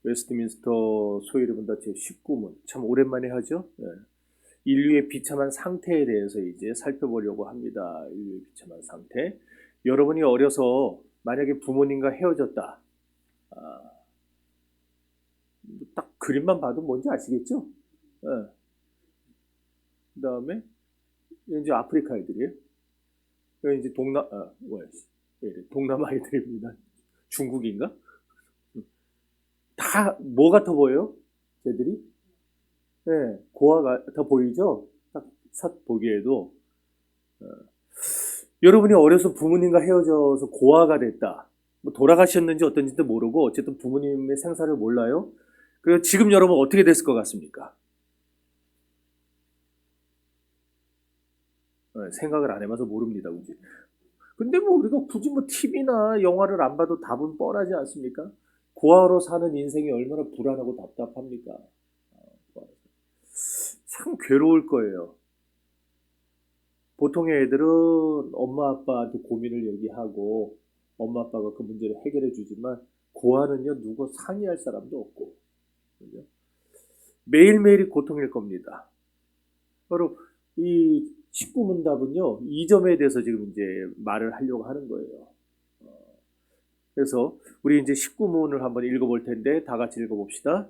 웨스트민스터 소위를 본다 제19문 참 오랜만에 하죠. 예. 인류의 비참한 상태에 대해서 이제 살펴보려고 합니다. 인류의 비참한 상태. 여러분이 어려서 만약에 부모님과 헤어졌다. 딱 그림만 봐도 뭔지 아시겠죠? 예. 그 다음에 이제 아프리카 애들이에요. 이제 동남아 애들입니다. 중국인가? 다 뭐 같아 보여요? 쟤들이? 네, 고아 같아 보이죠? 딱 보기에도. 여러분이 어려서 부모님과 헤어져서 고아가 됐다. 뭐 돌아가셨는지 어떤지도 모르고 어쨌든 부모님의 생사를 몰라요. 그래서 지금 여러분 어떻게 됐을 것 같습니까? 생각을 안 해봐서 모릅니다, 그지? 근데 뭐 우리가 굳이 뭐 TV나 영화를 안 봐도 답은 뻔하지 않습니까? 고아로 사는 인생이 얼마나 불안하고 답답합니까? 참 괴로울 거예요. 보통의 애들은 엄마 아빠한테 고민을 얘기하고 엄마 아빠가 그 문제를 해결해 주지만 고아는요 누구 상의할 사람도 없고 그죠? 매일매일이 고통일 겁니다. 바로 이 19문답은요 이 점에 대해서 지금 이제 말을 하려고 하는 거예요. 그래서 우리 이제 19문을 한번 읽어볼 텐데 다 같이 읽어봅시다.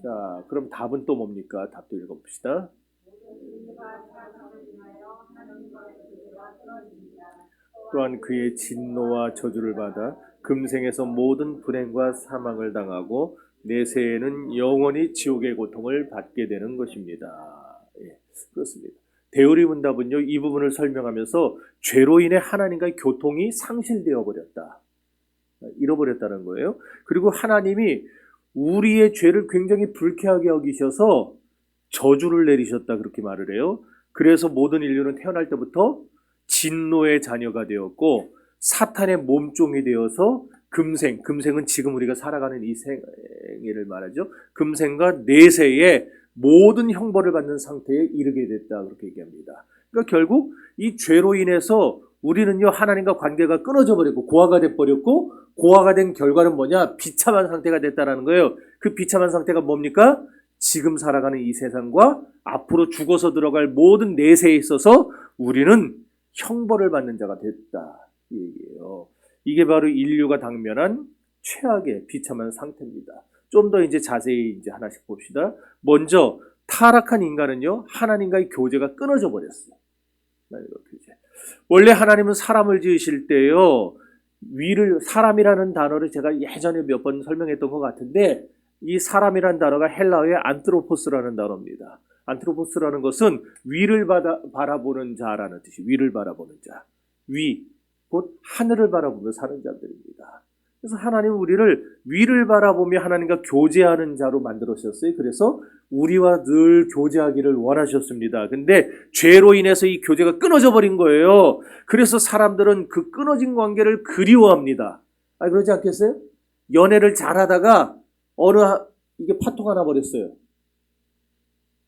자, 그럼 답은 또 뭡니까? 답도 읽어봅시다. 또한 그의 진노와 저주를 받아 금생에서 모든 불행과 사망을 당하고 내세에는 영원히 지옥의 고통을 받게 되는 것입니다. 예, 그렇습니다. 대우리 문답은요, 이 부분을 설명하면서 죄로 인해 하나님과의 교통이 상실되어 버렸다. 잃어버렸다는 거예요. 그리고 하나님이 우리의 죄를 굉장히 불쾌하게 여기셔서 저주를 내리셨다 그렇게 말을 해요. 그래서 모든 인류는 태어날 때부터 진노의 자녀가 되었고 사탄의 몸종이 되어서 금생은 지금 우리가 살아가는 이 생애를 말하죠. 금생과 내세에 모든 형벌을 받는 상태에 이르게 됐다 그렇게 얘기합니다. 그러니까 결국 이 죄로 인해서 우리는요 하나님과 관계가 끊어져 버렸고 고아가 돼 버렸고 고아가 된 결과는 뭐냐? 비참한 상태가 됐다라는 거예요. 그 비참한 상태가 뭡니까? 지금 살아가는 이 세상과 앞으로 죽어서 들어갈 모든 내세에 있어서 우리는 형벌을 받는 자가 됐다 이 얘기예요. 이게 바로 인류가 당면한 최악의 비참한 상태입니다. 좀 더 이제 자세히 이제 하나씩 봅시다. 먼저 타락한 인간은요 하나님과의 교제가 끊어져 버렸어요. 원래 하나님은 사람을 지으실 때요 사람이라는 단어를 제가 예전에 몇 번 설명했던 것 같은데 이 사람이라는 단어가 헬라어의 안트로포스라는 단어입니다. 안트로포스라는 것은 위를 바라보는 자라는 뜻이 위를 바라보는 자. 위, 곧 하늘을 바라보며 사는 자들입니다. 그래서 하나님은 우리를 위를 바라보며 하나님과 교제하는 자로 만들으셨어요. 그래서 우리와 늘 교제하기를 원하셨습니다. 근데 죄로 인해서 이 교제가 끊어져 버린 거예요. 그래서 사람들은 그 끊어진 관계를 그리워합니다. 그러지 않겠어요? 연애를 잘하다가 이게 파토가 나버렸어요.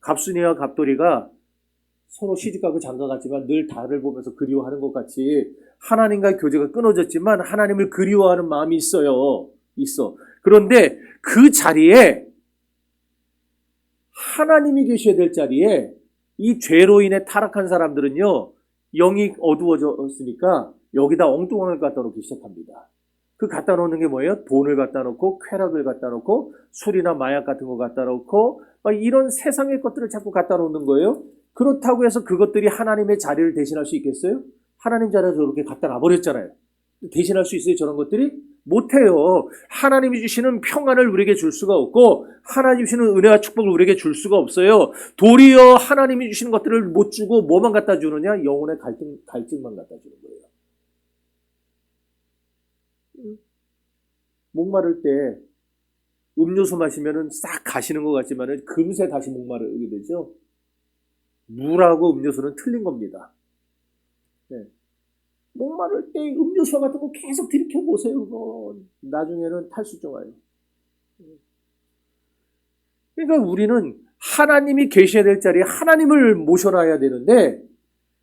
갑순이와 갑돌이가 서로 시집가고 장가갔지만 늘 달을 보면서 그리워하는 것 같이 하나님과의 교제가 끊어졌지만 하나님을 그리워하는 마음이 있어. 그런데 그 자리에 하나님이 계셔야 될 자리에 이 죄로 인해 타락한 사람들은요 영이 어두워졌으니까 여기다 엉뚱한 걸 갖다 놓기 시작합니다. 그 갖다 놓는 게 뭐예요? 돈을 갖다 놓고 쾌락을 갖다 놓고 술이나 마약 같은 거 갖다 놓고 이런 세상의 것들을 자꾸 갖다 놓는 거예요. 그렇다고 해서 그것들이 하나님의 자리를 대신할 수 있겠어요? 하나님 자리에 저렇게 갖다 놔버렸잖아요. 대신할 수 있어요? 저런 것들이? 못해요. 하나님이 주시는 평안을 우리에게 줄 수가 없고 하나님이 주시는 은혜와 축복을 우리에게 줄 수가 없어요. 도리어 하나님이 주시는 것들을 못 주고 뭐만 갖다 주느냐? 영혼의 갈증만 갖다 주는 거예요. 목마를 때 음료수 마시면은 싹 가시는 것 같지만은 금세 다시 목마르게 되죠. 물하고 음료수는 틀린 겁니다. 네. 목마를 때 음료수 같은 거 계속 들이켜 보세요. 나중에는 탈수증 와요. 그러니까 우리는 하나님이 계셔야 될 자리에 하나님을 모셔놔야 되는데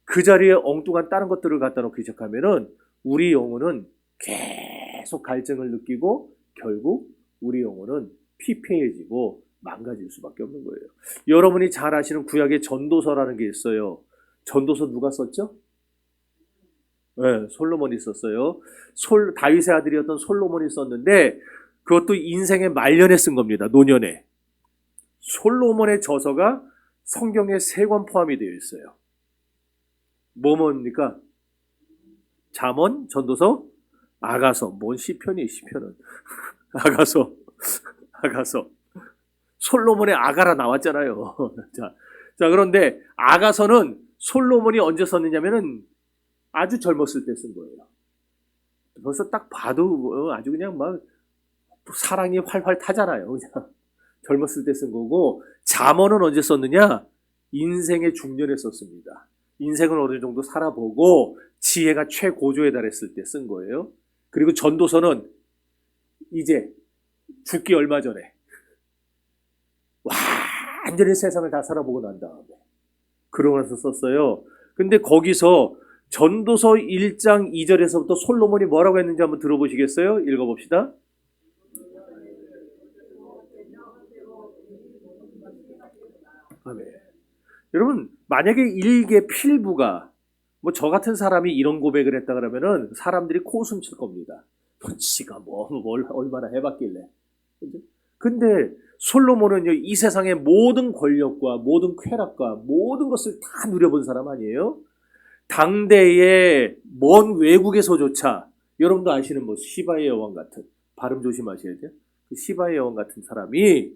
그 자리에 엉뚱한 다른 것들을 갖다 놓기 시작하면은 우리 영혼은 계속 갈증을 느끼고 결국 우리 영혼은 피폐해지고 망가질 수밖에 없는 거예요. 여러분이 잘 아시는 구약의 전도서라는 게 있어요. 전도서 누가 썼죠? 네, 솔로몬이 썼어요. 다윗의 아들이었던 솔로몬이 썼는데 그것도 인생의 말년에 쓴 겁니다. 노년에. 솔로몬의 저서가 성경에 3권 포함이 되어 있어요. 뭐뭡니까? 잠언, 전도서, 아가서. 뭔 시편이 시편은. 아가서. 솔로몬의 아가라 나왔잖아요. 자, 그런데 아가서는 솔로몬이 언제 썼느냐면은 아주 젊었을 때 쓴 거예요. 벌써 딱 봐도 아주 그냥 막 사랑이 활활 타잖아요. 그냥 젊었을 때 쓴 거고, 잠언은 언제 썼느냐? 인생의 중년에 썼습니다. 인생을 어느 정도 살아보고 지혜가 최고조에 달했을 때 쓴 거예요. 그리고 전도서는 이제 죽기 얼마 전에 완전히 세상을 다 살아보고 난 다음에 그러면서 썼어요. 근데 거기서 전도서 1장 2절에서부터 솔로몬이 뭐라고 했는지 한번 들어보시겠어요? 읽어봅시다. 아멘. 여러분, 만약에 일개 필부가 뭐 저 같은 사람이 이런 고백을 했다 그러면은 사람들이 코웃음 칠 겁니다. 지가 뭘 얼마나 해봤길래. 근데 솔로몬은요, 이 세상의 모든 권력과 모든 쾌락과 모든 것을 다 누려본 사람 아니에요? 당대의 먼 외국에서조차 여러분도 아시는 뭐 시바의 여왕 같은, 발음 조심하셔야 돼요. 그 시바의 여왕 같은 사람이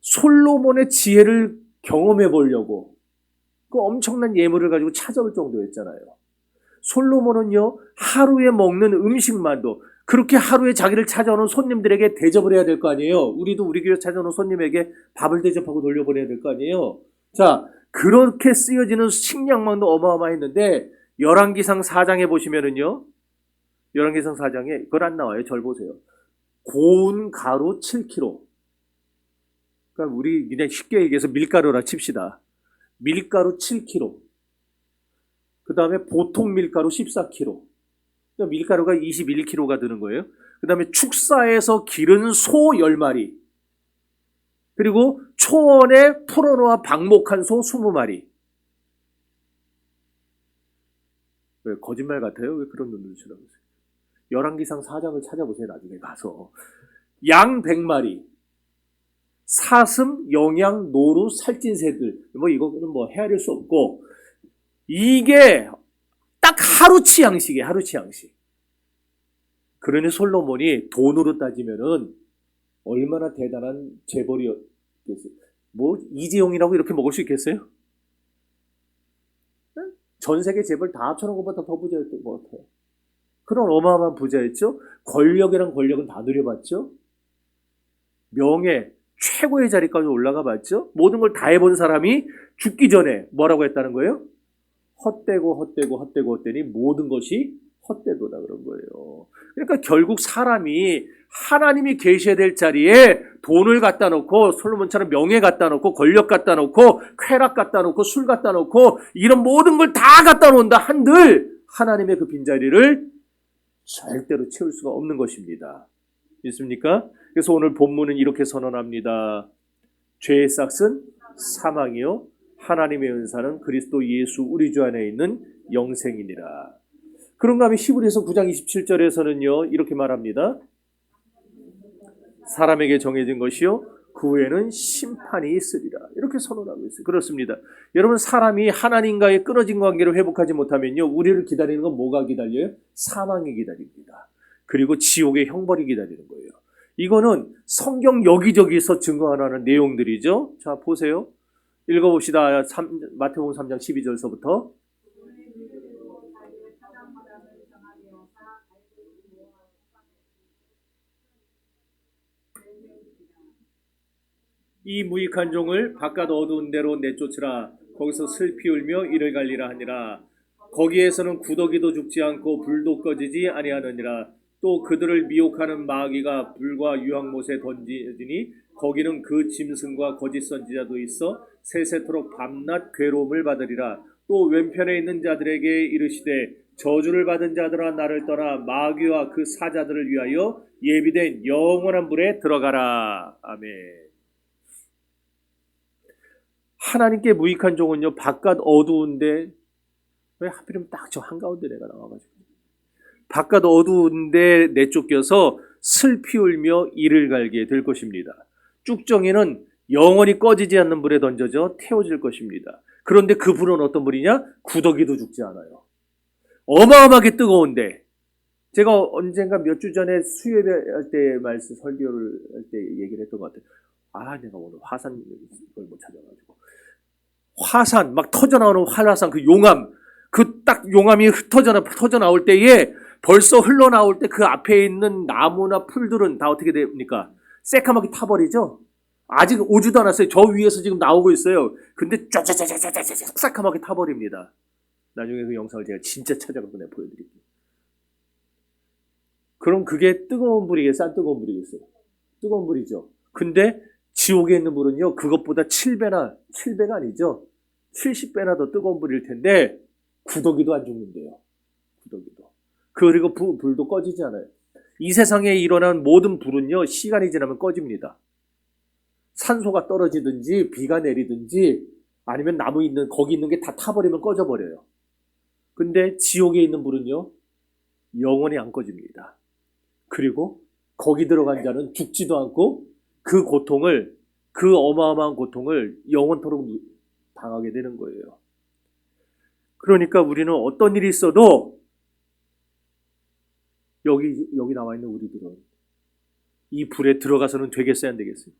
솔로몬의 지혜를 경험해 보려고 그 엄청난 예물을 가지고 찾아올 정도였잖아요. 솔로몬은요, 하루에 먹는 음식만도 그렇게 하루에 자기를 찾아오는 손님들에게 대접을 해야 될 거 아니에요. 우리도 우리 교회 찾아오는 손님에게 밥을 대접하고 돌려보내야 될 거 아니에요. 자, 그렇게 쓰여지는 식량망도 어마어마했는데 열왕기상 4장에 보시면은요, 열왕기상 4장에 그걸 안 나와요. 절 보세요. 고운 가루 7kg. 그러니까 우리 그냥 쉽게 얘기해서 밀가루라 칩시다. 밀가루 7kg. 그 다음에 보통 밀가루 14kg. 그러니까 밀가루가 21kg가 드는 거예요. 그 다음에 축사에서 기른 소 10마리. 그리고 초원에 풀어놓아 방목한 소 20마리. 왜 거짓말 같아요? 왜 그런 눈을 쳐다보세요? 열왕기상 4장을 찾아보세요. 나중에 가서. 양 100마리. 사슴, 영양, 노루, 살찐 새들. 뭐 이거는 뭐 헤아릴 수 없고, 이게 딱 하루치 양식이에요. 하루치 양식. 그러니 솔로몬이 돈으로 따지면은 얼마나 대단한 재벌이었겠어요. 뭐 이재용이라고 이렇게 먹을 수 있겠어요? 전 세계 재벌 다 합쳐놓은 것보다 더 부자였던 것 같아요. 그런 어마어마한 부자였죠. 권력이란 권력은 다 누려봤죠. 명예, 최고의 자리까지 올라가 봤죠. 모든 걸 다 해본 사람이 죽기 전에 뭐라고 했다는 거예요? 헛되고 헛되니 모든 것이 헛되도다 그런 거예요. 그러니까 결국 사람이 하나님이 계셔야 될 자리에 돈을 갖다 놓고, 솔로몬처럼 명예 갖다 놓고, 권력 갖다 놓고, 쾌락 갖다 놓고, 술 갖다 놓고, 이런 모든 걸 다 갖다 놓는다 한들 하나님의 그 빈자리를 절대로 채울 수가 없는 것입니다. 믿습니까? 그래서 오늘 본문은 이렇게 선언합니다. 죄의 싹은 사망이요, 하나님의 은사는 그리스도 예수 우리 주 안에 있는 영생이니라. 그런가 하면 히브리서 9장 27절에서는요 이렇게 말합니다. 사람에게 정해진 것이요 그 후에는 심판이 있으리라. 이렇게 선언하고 있어요. 그렇습니다. 여러분, 사람이 하나님과의 끊어진 관계를 회복하지 못하면요 우리를 기다리는 건 뭐가 기다려요? 사망이 기다립니다. 그리고 지옥의 형벌이 기다리는 거예요. 이거는 성경 여기저기서 증거하는 내용들이죠. 자, 보세요. 읽어봅시다. 마태복음 3장 12절서부터. 이 무익한 종을 바깥 어두운 데로 내쫓으라. 거기서 슬피 울며 이를 갈리라 하니라. 거기에서는 구더기도 죽지 않고 불도 꺼지지 아니하느니라. 또 그들을 미혹하는 마귀가 불과 유황못에 던지니 거기는 그 짐승과 거짓 선지자도 있어 세세토록 밤낮 괴로움을 받으리라. 또 왼편에 있는 자들에게 이르시되 저주를 받은 자들아 나를 떠나 마귀와 그 사자들을 위하여 예비된 영원한 불에 들어가라. 아멘. 하나님께 무익한 종은요, 바깥 어두운데, 왜 하필이면 딱 저 한가운데 내가 나와가지고, 바깥 어두운데 내쫓겨서 슬피 울며 이를 갈게 될 것입니다. 쭉정이는 영원히 꺼지지 않는 불에 던져져 태워질 것입니다. 그런데 그 불은 어떤 불이냐? 구더기도 죽지 않아요. 어마어마하게 뜨거운데, 제가 언젠가 몇 주 전에 수요일에 할 때 말씀 설교를 할 때 얘기를 했던 것 같아요. 내가 오늘 화산 걸 못 찾아가지고, 화산 막 터져 나오는 활화산, 그 용암, 그 딱 용암이 터져 나올 때에 벌써 흘러나올 때 그 앞에 있는 나무나 풀들은 다 어떻게 됩니까? 새까맣게 타버리죠? 아직 오지도 않았어요. 저 위에서 지금 나오고 있어요. 근데 쫙쫙쫙쫙쫙쫙 새까맣게 타버립니다. 나중에 그 영상을 제가 진짜 찾아가서 내가 보여드릴게요. 그럼 그게 뜨거운 불이겠어요? 안 뜨거운 불이겠어요? 뜨거운 불이죠. 근데 지옥에 있는 불은요, 그것보다 7배가 아니죠. 70배나 더 뜨거운 불일 텐데, 구더기도 안 죽는데요. 구더기도. 그리고 불도 꺼지지 않아요. 이 세상에 일어난 모든 불은요, 시간이 지나면 꺼집니다. 산소가 떨어지든지, 비가 내리든지, 아니면 거기 있는 게 다 타버리면 꺼져버려요. 근데 지옥에 있는 불은요, 영원히 안 꺼집니다. 그리고 거기 들어간 자는 죽지도 않고 그 어마어마한 고통을 영원토록 당하게 되는 거예요. 그러니까 우리는 어떤 일이 있어도 여기 나와 있는 우리들은 이 불에 들어가서는 되겠어요, 안 되겠어요?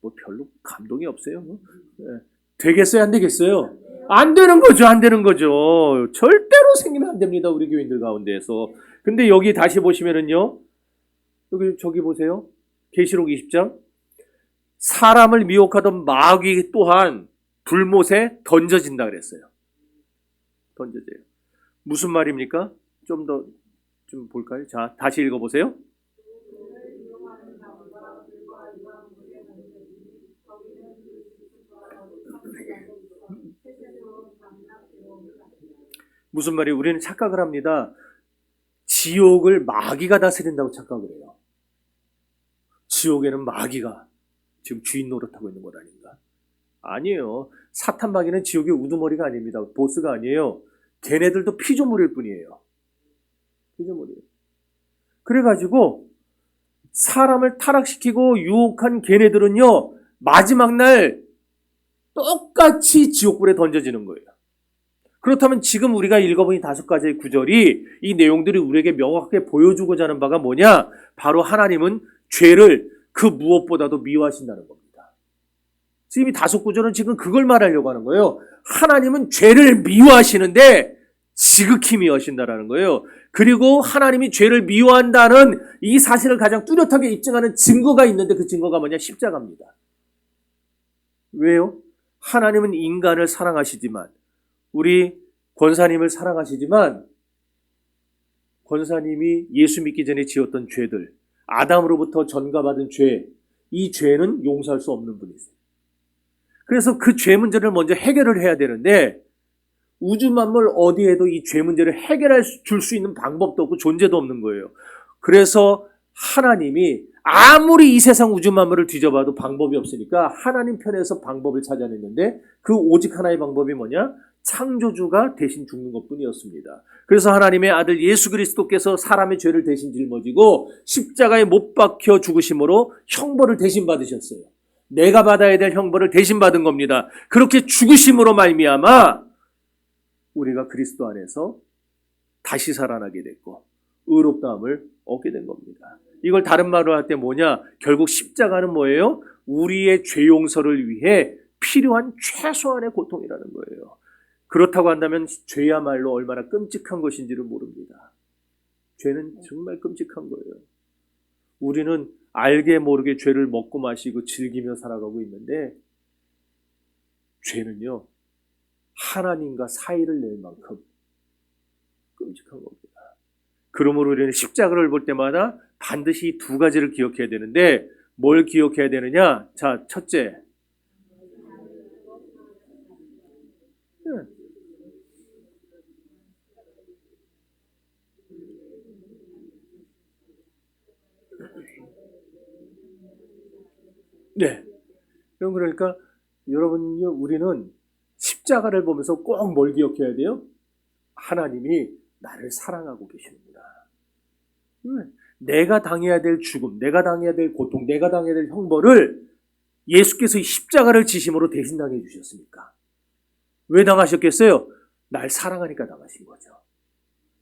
뭐 별로 감동이 없어요. 되겠어요, 안 되겠어요? 안 되는 거죠, 안 되는 거죠. 절대로 생기면 안 됩니다, 우리 교인들 가운데에서. 근데 여기 다시 보시면은요, 저기 보세요. 계시록 20장. 사람을 미혹하던 마귀 또한 불못에 던져진다 그랬어요. 던져져요. 무슨 말입니까? 좀 볼까요? 자, 다시 읽어보세요. 무슨 말이에요? 우리는 착각을 합니다. 지옥을 마귀가 다스린다고 착각을 해요. 지옥에는 마귀가 지금 주인 노릇하고 있는 것 아닌가? 아니에요. 사탄 마귀는 지옥의 우두머리가 아닙니다. 보스가 아니에요. 걔네들도 피조물일 뿐이에요. 피조물이에요. 그래가지고 사람을 타락시키고 유혹한 걔네들은요, 마지막 날 똑같이 지옥불에 던져지는 거예요. 그렇다면 지금 우리가 읽어본 이 5가지의 구절이, 이 내용들이 우리에게 명확하게 보여주고자 하는 바가 뭐냐? 바로 하나님은 죄를 그 무엇보다도 미워하신다는 겁니다. 지금 이 5구절은 지금 그걸 말하려고 하는 거예요. 하나님은 죄를 미워하시는데 지극히 미워하신다라는 거예요. 그리고 하나님이 죄를 미워한다는 이 사실을 가장 뚜렷하게 입증하는 증거가 있는데, 그 증거가 뭐냐? 십자가입니다. 왜요? 하나님은 인간을 사랑하시지만, 우리 권사님을 사랑하시지만, 권사님이 예수 믿기 전에 지었던 죄들, 아담으로부터 전가받은 죄, 이 죄는 용서할 수 없는 분이세요. 그래서 그 죄 문제를 먼저 해결을 해야 되는데, 우주 만물 어디에도 이 죄 문제를 해결할 줄 수 있는 방법도 없고 존재도 없는 거예요. 그래서 하나님이 아무리 이 세상 우주 만물을 뒤져봐도 방법이 없으니까 하나님 편에서 방법을 찾아냈는데, 그 오직 하나의 방법이 뭐냐? 창조주가 대신 죽는 것뿐이었습니다. 그래서 하나님의 아들 예수 그리스도께서 사람의 죄를 대신 짊어지고 십자가에 못 박혀 죽으심으로 형벌을 대신 받으셨어요. 내가 받아야 될 형벌을 대신 받은 겁니다. 그렇게 죽으심으로 말미암아 우리가 그리스도 안에서 다시 살아나게 됐고 의롭다함을 얻게 된 겁니다. 이걸 다른 말로 할 때 뭐냐? 결국 십자가는 뭐예요? 우리의 죄 용서를 위해 필요한 최소한의 고통이라는 거예요. 그렇다고 한다면 죄야말로 얼마나 끔찍한 것인지를 모릅니다. 죄는 정말 끔찍한 거예요. 우리는 알게 모르게 죄를 먹고 마시고 즐기며 살아가고 있는데, 죄는요, 하나님과 사이를 낼 만큼 끔찍한 겁니다. 그러므로 우리는 십자가를 볼 때마다 반드시 이 2가지를 기억해야 되는데, 뭘 기억해야 되느냐? 자, 첫째, 네. 그러니까 여러분요, 우리는 십자가를 보면서 꼭 뭘 기억해야 돼요? 하나님이 나를 사랑하고 계십니다. 내가 당해야 될 죽음, 내가 당해야 될 고통, 내가 당해야 될 형벌을 예수께서 이 십자가를 지심으로 대신 당해 주셨으니까. 왜 당하셨겠어요? 날 사랑하니까 당하신 거죠.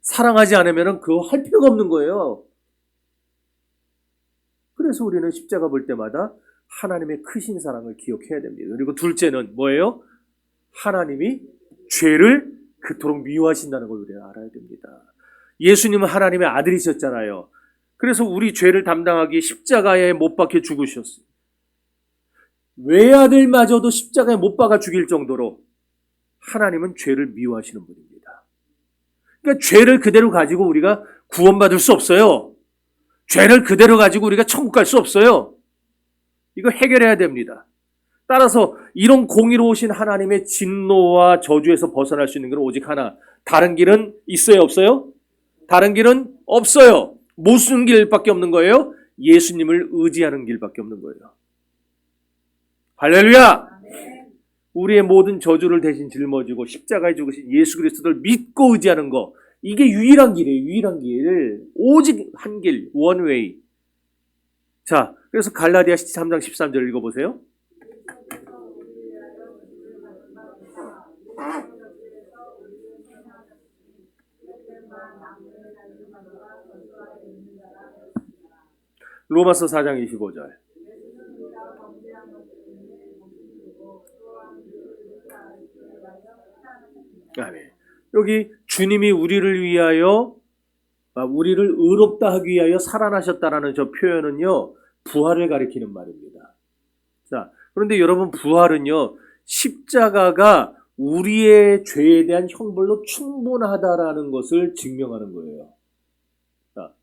사랑하지 않으면 그거 할 필요가 없는 거예요. 그래서 우리는 십자가 볼 때마다 하나님의 크신 사랑을 기억해야 됩니다. 그리고 둘째는 뭐예요? 하나님이 죄를 그토록 미워하신다는 걸 우리가 알아야 됩니다. 예수님은 하나님의 아들이셨잖아요. 그래서 우리 죄를 담당하기 십자가에 못 박혀 죽으셨어요. 외아들마저도 십자가에 못 박아 죽일 정도로 하나님은 죄를 미워하시는 분입니다. 그러니까 죄를 그대로 가지고 우리가 구원받을 수 없어요. 죄를 그대로 가지고 우리가 천국 갈 수 없어요. 이거 해결해야 됩니다. 따라서 이런 공의로우신 하나님의 진노와 저주에서 벗어날 수 있는 건 오직 하나. 다른 길은 있어요, 없어요? 다른 길은 없어요. 무슨 길밖에 없는 거예요? 예수님을 의지하는 길밖에 없는 거예요. 할렐루야! 우리의 모든 저주를 대신 짊어지고 십자가에 죽으신 예수 그리스도를 믿고 의지하는 거, 이게 유일한 길이에요. 유일한 길. 오직 한 길, 원웨이. 자, 그래서 갈라디아 3장 13절 읽어보세요. 로마서 4장 25절. 아멘. 여기 주님이 우리를 위하여, 우리를 의롭다 하기 위하여 살아나셨다라는 저 표현은요, 부활을 가리키는 말입니다. 자, 그런데 여러분, 부활은요, 십자가가 우리의 죄에 대한 형벌로 충분하다라는 것을 증명하는 거예요. 자,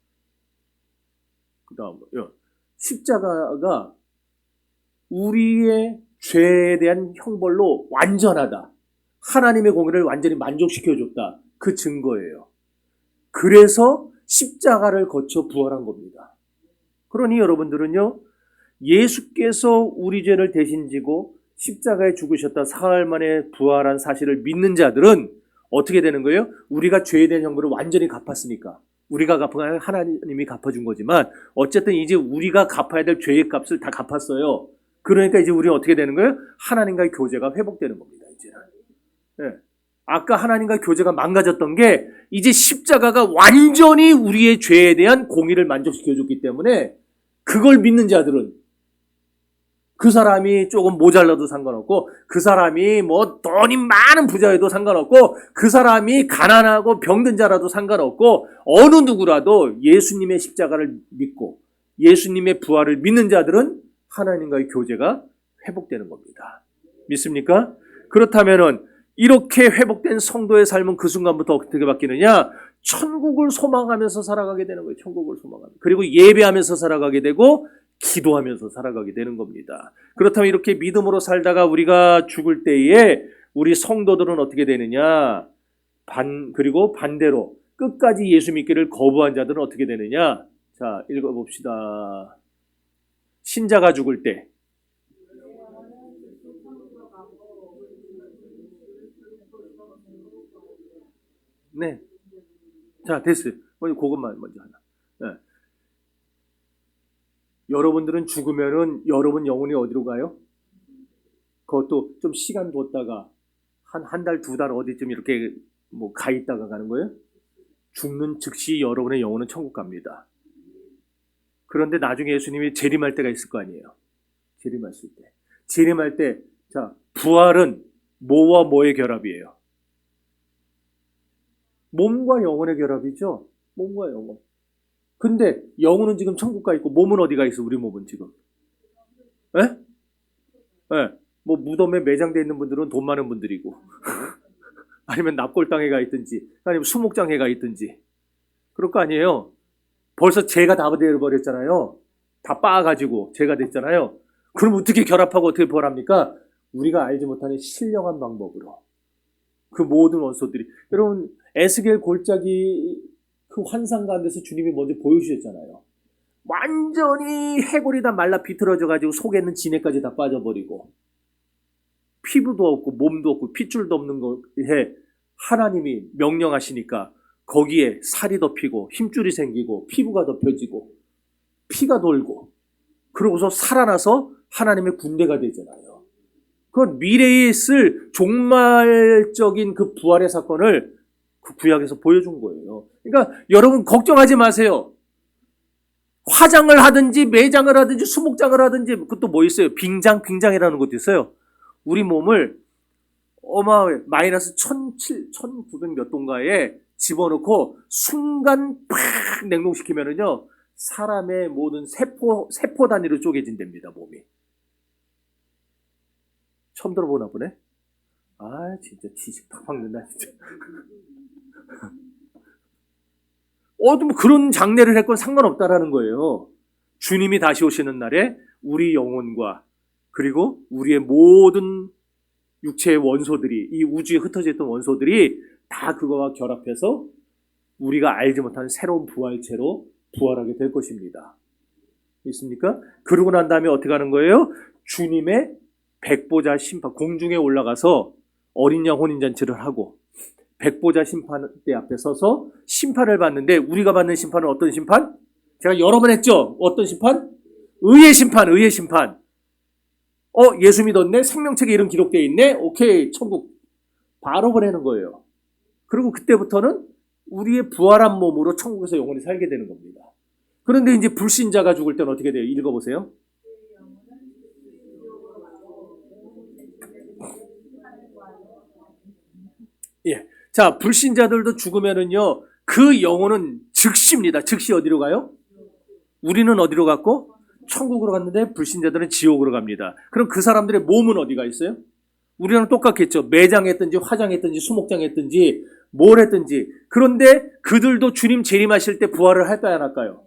그 다음, 십자가가 우리의 죄에 대한 형벌로 완전하다. 하나님의 공의를 완전히 만족시켜줬다. 그 증거예요. 그래서 십자가를 거쳐 부활한 겁니다. 그러니 여러분들은요, 예수께서 우리 죄를 대신 지고 십자가에 죽으셨다 사흘 만에 부활한 사실을 믿는 자들은 어떻게 되는 거예요? 우리가 죄에 대한 형벌을 완전히 갚았으니까. 우리가 갚은 건 하나님이 갚아준 거지만 어쨌든 이제 우리가 갚아야 될 죄의 값을 다 갚았어요. 그러니까 이제 우리는 어떻게 되는 거예요? 하나님과의 교제가 회복되는 겁니다. 이제는. 네. 아까 하나님과 교제가 망가졌던 게 이제 십자가가 완전히 우리의 죄에 대한 공의를 만족시켜줬기 때문에 그걸 믿는 자들은 그 사람이 조금 모자라도 상관없고 그 사람이 뭐 돈이 많은 부자여도 상관없고 그 사람이 가난하고 병든 자라도 상관없고 어느 누구라도 예수님의 십자가를 믿고 예수님의 부활을 믿는 자들은 하나님과의 교제가 회복되는 겁니다. 믿습니까? 그렇다면은 이렇게 회복된 성도의 삶은 그 순간부터 어떻게 바뀌느냐? 천국을 소망하면서 살아가게 되는 거예요. 천국을 소망하면서. 그리고 예배하면서 살아가게 되고 기도하면서 살아가게 되는 겁니다. 그렇다면 이렇게 믿음으로 살다가 우리가 죽을 때에 우리 성도들은 어떻게 되느냐? 그리고 반대로 끝까지 예수 믿기를 거부한 자들은 어떻게 되느냐? 자, 읽어봅시다. 신자가 죽을 때 네. 자, 됐어요. 그것만 먼저 하나. 네. 여러분들은 죽으면은 여러분 영혼이 어디로 가요? 그것도 좀 시간 뒀다가 한 달, 두 달 어디쯤 이렇게 뭐 가 있다가 가는 거예요? 죽는 즉시 여러분의 영혼은 천국 갑니다. 그런데 나중에 예수님이 재림할 때가 있을 거 아니에요. 재림하실 때. 재림할 때, 자, 부활은 뭐와 뭐의 결합이에요? 몸과 영혼의 결합이죠. 몸과 영혼. 근데 영혼은 지금 천국 가 있고 몸은 어디가 있어? 우리 몸은 지금. 에? 에. 뭐 무덤에 매장되어 있는 분들은 돈 많은 분들이고 아니면 납골당에 가 있든지 아니면 수목장에 가 있든지 그럴 거 아니에요. 벌써 죄가 다 되어버렸잖아요. 다 빻아가지고 죄가 됐잖아요. 그럼 어떻게 결합하고 어떻게 부활합니까? 우리가 알지 못하는 신령한 방법으로 그 모든 원소들이. 여러분 에스겔 골짜기 그 환상 가운데서 주님이 먼저 보여주셨잖아요. 완전히 해골이 다 말라 비틀어져가지고 속에는 진액까지 다 빠져버리고 피부도 없고 몸도 없고 핏줄도 없는 거에 하나님이 명령하시니까 거기에 살이 덮이고 힘줄이 생기고 피부가 덮여지고 피가 돌고 그러고서 살아나서 하나님의 군대가 되잖아요. 그건 미래에 있을 종말적인 그 부활의 사건을 그 구약에서 보여준 거예요. 그러니까 여러분 걱정하지 마세요. 화장을 하든지 매장을 하든지 수목장을 하든지 그것도 뭐 있어요? 빙장이라는 것도 있어요. 우리 몸을 어마어마해 마이너스 1900 몇 도인가에 집어넣고 순간 팍 냉동시키면은요 사람의 모든 세포 단위로 쪼개진답니다. 몸이. 처음 들어보나 보네. 아 진짜 지식 팍 박는다 진짜. 뭐 그런 장례를 했건 상관없다라는 거예요. 주님이 다시 오시는 날에 우리 영혼과 그리고 우리의 모든 육체의 원소들이 이 우주에 흩어져 있던 원소들이 다 그거와 결합해서 우리가 알지 못하는 새로운 부활체로 부활하게 될 것입니다. 있습니까? 그러고 난 다음에 어떻게 하는 거예요? 주님의 백보자 심판, 공중에 올라가서 어린 양 혼인잔치를 하고 백보자 심판대 앞에 서서 심판을 받는데 우리가 받는 심판은 어떤 심판? 제가 여러 번 했죠. 어떤 심판? 의의 심판, 의의 심판. 예수 믿었네? 생명책에 이름 기록되어 있네? 오케이, 천국. 바로 보내는 거예요. 그리고 그때부터는 우리의 부활한 몸으로 천국에서 영원히 살게 되는 겁니다. 그런데 이제 불신자가 죽을 때는 어떻게 돼요? 읽어보세요. 예. 자, 불신자들도 죽으면은요, 그 영혼은 즉시입니다. 즉시 어디로 가요? 우리는 어디로 갔고? 천국으로 갔는데 불신자들은 지옥으로 갑니다. 그럼 그 사람들의 몸은 어디가 있어요? 우리랑 똑같겠죠. 매장했든지 화장했든지 수목장했든지 뭘 했든지. 그런데 그들도 주님 재림하실 때 부활을 할까요 안 할까요?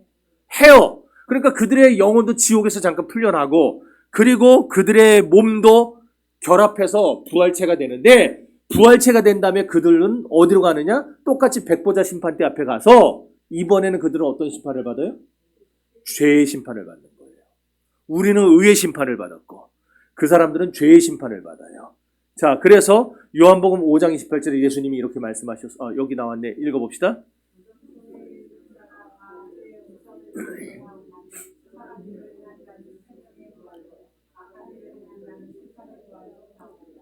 해요. 그러니까 그들의 영혼도 지옥에서 잠깐 풀려나고 그리고 그들의 몸도 결합해서 부활체가 되는데 부활체가 된 다음에 그들은 어디로 가느냐? 똑같이 백보자 심판대 앞에 가서 이번에는 그들은 어떤 심판을 받아요? 죄의 심판을 받는 거예요. 우리는 의의 심판을 받았고 그 사람들은 죄의 심판을 받아요. 자, 그래서 요한복음 5장 28절에 예수님이 이렇게 말씀하셨어요. 여기 나왔네. 읽어봅시다.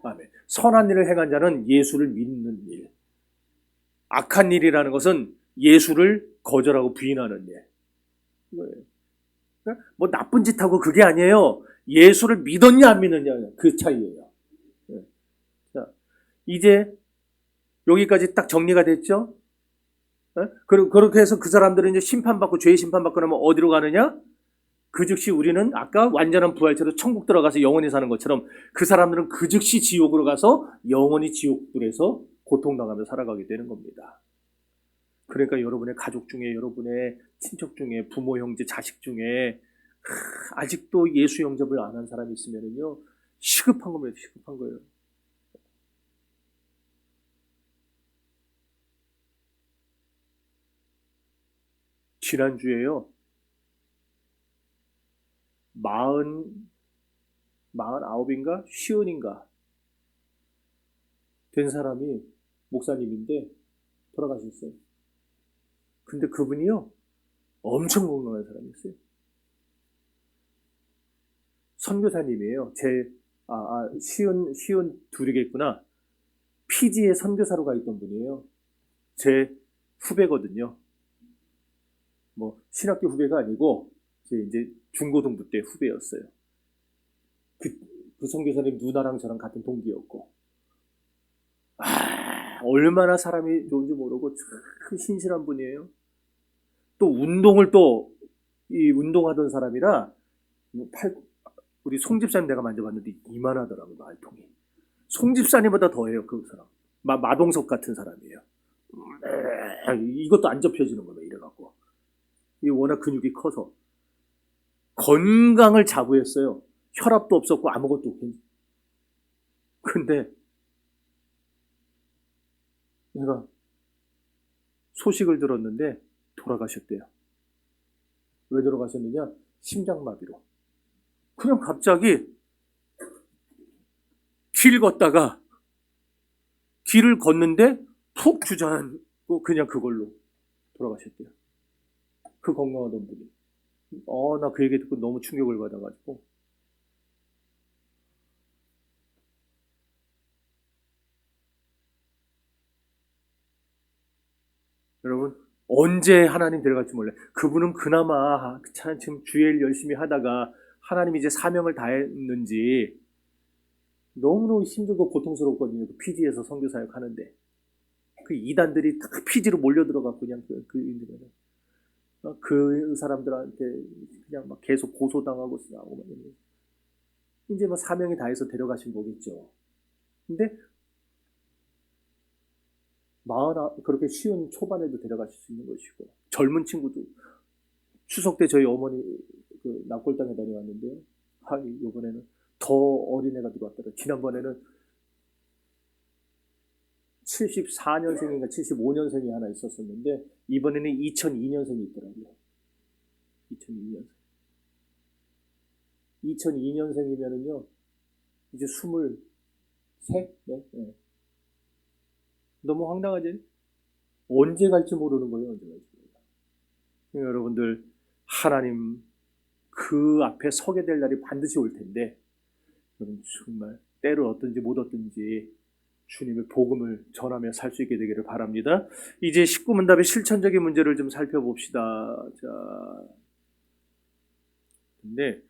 아멘. 선한 일을 행한 자는 예수를 믿는 일. 악한 일이라는 것은 예수를 거절하고 부인하는 일. 뭐 나쁜 짓 하고 그게 아니에요. 예수를 믿었냐 안 믿느냐 그 차이예요. 자, 이제 여기까지 딱 정리가 됐죠? 그리고 그렇게 해서 그 사람들은 이제 심판받고 죄의 심판받고 나면 어디로 가느냐? 그 즉시 우리는 아까 완전한 부활체로 천국 들어가서 영원히 사는 것처럼 그 사람들은 그 즉시 지옥으로 가서 영원히 지옥불에서 고통당하며 살아가게 되는 겁니다. 그러니까 여러분의 가족 중에 여러분의 친척 중에 부모 형제 자식 중에 아직도 예수 영접을 안 한 사람이 있으면요 시급한 겁니다. 시급한 거예요. 지난주에요 49인가 50인가 된 사람이 목사님인데 돌아가셨어요. 근데 그분이요 엄청 건강한 사람이었어요. 선교사님이에요. 시온 둘이겠구나. 피지에 선교사로 가 있던 분이에요. 제 후배거든요. 뭐 신학교 후배가 아니고 제 이제 중고등부 때 후배였어요. 그 선교사님 누나랑 저랑 같은 동기였고, 얼마나 사람이 좋은지 모르고 참 신실한 분이에요. 또 운동을 운동하던 사람이라 우리 송 집사님 내가 만져봤는데 이만하더라고요. 말통이. 송 집사님보다 더해요. 그 사람. 마동석 같은 사람이에요. 이것도 안 접혀지는 거예요. 이래갖고. 이 워낙 근육이 커서 건강을 자부했어요. 혈압도 없었고 아무것도 없고. 근데 내가 소식을 들었는데 돌아가셨대요. 왜 돌아가셨느냐? 심장마비로. 그냥 갑자기 길 걷다가 길을 걷는데 푹 주저앉고 그냥 그걸로 돌아가셨대요. 그 건강하던 분이. 나 그 얘기 듣고 너무 충격을 받아가지고. 여러분, 언제 하나님 데려갈지 몰라요. 그분은 그나마 참 지금 주일 열심히 하다가 하나님 이제 사명을 다했는지 너무너무 힘들고 고통스럽거든요. 그 피지에서 선교사역 하는데. 그 이단들이 다 피지로 몰려들어가고 그냥 그 사람들한테 그냥 막 계속 고소당하고 싸우고 막 이러면서. 이제 뭐 사명이 다해서 데려가신 거겠죠. 근데 그렇게 쉬운 초반에도 데려가실 수 있는 것이고, 젊은 친구도 추석 때 저희 어머니 그 납골당에 다녀왔는데요. 이번에는 더 어린애가 들어왔더라고요. 지난번에는 74년생인가 75년생이 하나 있었었는데 이번에는 2002년생이 있더라고요. 2002년생. 2002년생이면은요 이제 23? 네? 네. 너무 황당하지? 언제 갈지 모르는 거예요. 언제 갈지 모르는. 여러분들, 하나님 그 앞에 서게 될 날이 반드시 올 텐데, 여러분 정말 때를 얻든지 못 얻든지 주님의 복음을 전하며 살 수 있게 되기를 바랍니다. 이제 19문답의 실천적인 문제를 좀 살펴봅시다. 자, 근데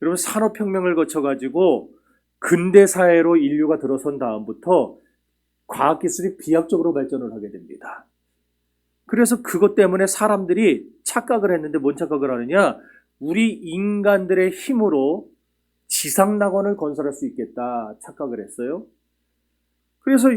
여러분, 산업혁명을 거쳐가지고 근대 사회로 인류가 들어선 다음부터 과학기술이 비약적으로 발전을 하게 됩니다. 그래서 그것 때문에 사람들이 착각을 했는데 뭔 착각을 하느냐? 우리 인간들의 힘으로 지상낙원을 건설할 수 있겠다 착각을 했어요. 그래서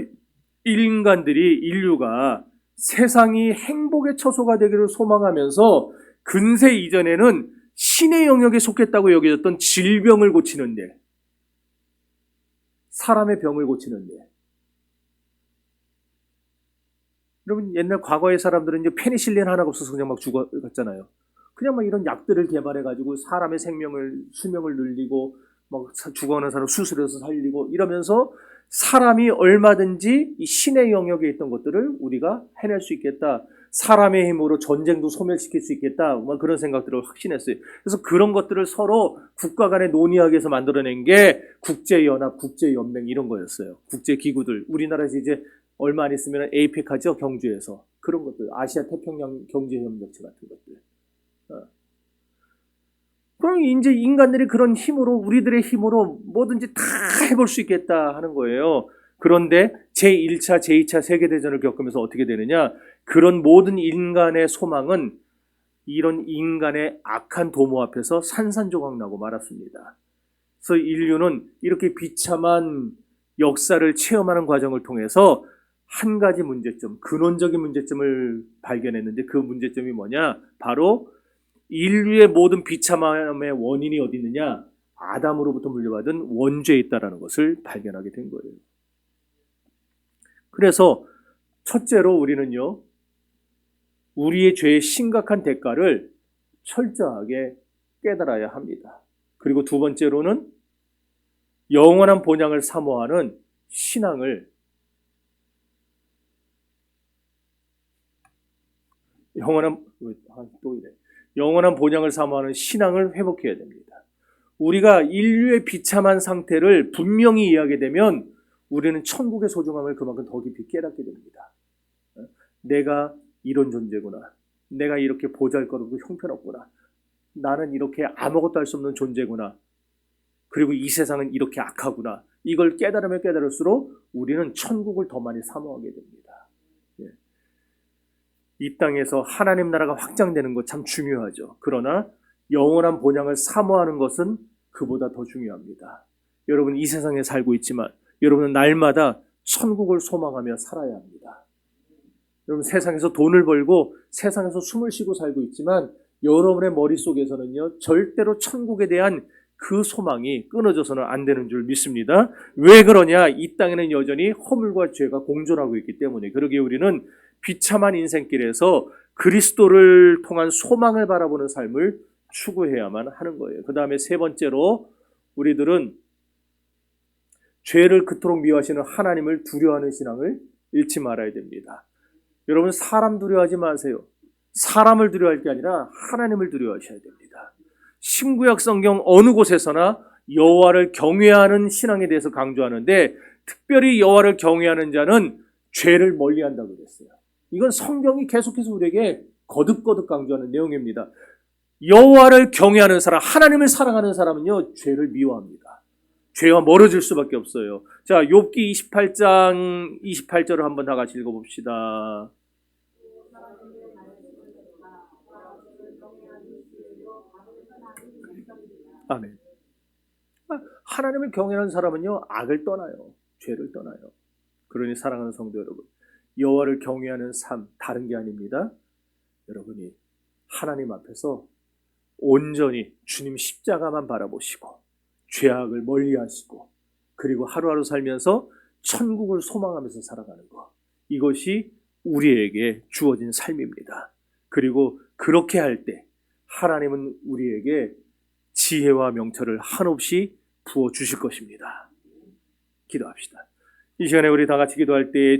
인류가 세상이 행복의 처소가 되기를 소망하면서 근세 이전에는 신의 영역에 속했다고 여겨졌던 질병을 고치는 데, 사람의 병을 고치는 데. 여러분, 옛날 과거의 사람들은 이제 페니실린 하나가 없어서 그냥 막 죽어갔잖아요. 그냥 막 이런 약들을 개발해가지고 사람의 수명을 늘리고, 막 죽어가는 사람 수술해서 살리고 이러면서 사람이 얼마든지 이 신의 영역에 있던 것들을 우리가 해낼 수 있겠다. 사람의 힘으로 전쟁도 소멸시킬 수 있겠다. 막 그런 생각들을 확신했어요. 그래서 그런 것들을 서로 국가 간에 논의하기 위해서 만들어낸 게 국제연합, 국제연맹 이런 거였어요. 국제기구들. 우리나라에서 이제 얼마 안 있으면 에이펙 하죠, 경주에서. 그런 것들, 아시아 태평양 경제협력체 같은 것들. 그럼 이제 인간들이 그런 힘으로, 우리들의 힘으로 뭐든지 다 해볼 수 있겠다 하는 거예요. 그런데 제1차, 제2차 세계대전을 겪으면서 어떻게 되느냐? 그런 모든 인간의 소망은 이런 인간의 악한 도모 앞에서 산산조각 나고 말았습니다. 그래서 인류는 이렇게 비참한 역사를 체험하는 과정을 통해서 한 가지 문제점, 근원적인 문제점을 발견했는데 그 문제점이 뭐냐? 바로 인류의 모든 비참함의 원인이 어디 있느냐? 아담으로부터 물려받은 원죄에 있다는 것을 발견하게 된 거예요. 그래서 첫째로 우리는요, 우리의 죄의 심각한 대가를 철저하게 깨달아야 합니다. 그리고 두 번째로는 영원한 본향을 사모하는 신앙을 영원한 본향을 사모하는 신앙을 회복해야 됩니다. 우리가 인류의 비참한 상태를 분명히 이해하게 되면 우리는 천국의 소중함을 그만큼 더 깊이 깨닫게 됩니다. 내가 이런 존재구나. 내가 이렇게 보잘것없고 형편없구나. 나는 이렇게 아무것도 할 수 없는 존재구나. 그리고 이 세상은 이렇게 악하구나. 이걸 깨달으면 깨달을수록 우리는 천국을 더 많이 사모하게 됩니다. 이 땅에서 하나님 나라가 확장되는 것 참 중요하죠. 그러나 영원한 본향을 사모하는 것은 그보다 더 중요합니다. 여러분, 이 세상에 살고 있지만 여러분은 날마다 천국을 소망하며 살아야 합니다. 여러분, 세상에서 돈을 벌고 세상에서 숨을 쉬고 살고 있지만 여러분의 머릿속에서는요, 절대로 천국에 대한 그 소망이 끊어져서는 안 되는 줄 믿습니다. 왜 그러냐? 이 땅에는 여전히 허물과 죄가 공존하고 있기 때문에. 그러기에 우리는 비참한 인생길에서 그리스도를 통한 소망을 바라보는 삶을 추구해야만 하는 거예요. 그 다음에 세 번째로 우리들은 죄를 그토록 미워하시는 하나님을 두려워하는 신앙을 잃지 말아야 됩니다. 여러분, 사람 두려워하지 마세요. 사람을 두려워할 게 아니라 하나님을 두려워하셔야 됩니다. 신구약 성경 어느 곳에서나 여호와를 경외하는 신앙에 대해서 강조하는데, 특별히 여호와를 경외하는 자는 죄를 멀리한다고 그랬어요. 이건 성경이 계속해서 우리에게 거듭거듭 강조하는 내용입니다. 여호와를 경외하는 사람, 하나님을 사랑하는 사람은요, 죄를 미워합니다. 죄와 멀어질 수밖에 없어요. 자, 욥기 28장 28절을 한번 다 같이 읽어봅시다. 아멘. 하나님을 경외하는 사람은요, 악을 떠나요. 죄를 떠나요. 그러니 사랑하는 성도 여러분, 여호와를 경외하는 삶, 다른 게 아닙니다. 여러분이 하나님 앞에서 온전히 주님 십자가만 바라보시고 죄악을 멀리하시고, 그리고 하루하루 살면서 천국을 소망하면서 살아가는 것, 이것이 우리에게 주어진 삶입니다. 그리고 그렇게 할 때 하나님은 우리에게 지혜와 명철을 한없이 부어주실 것입니다. 기도합시다. 이 시간에 우리 다 같이 기도할 때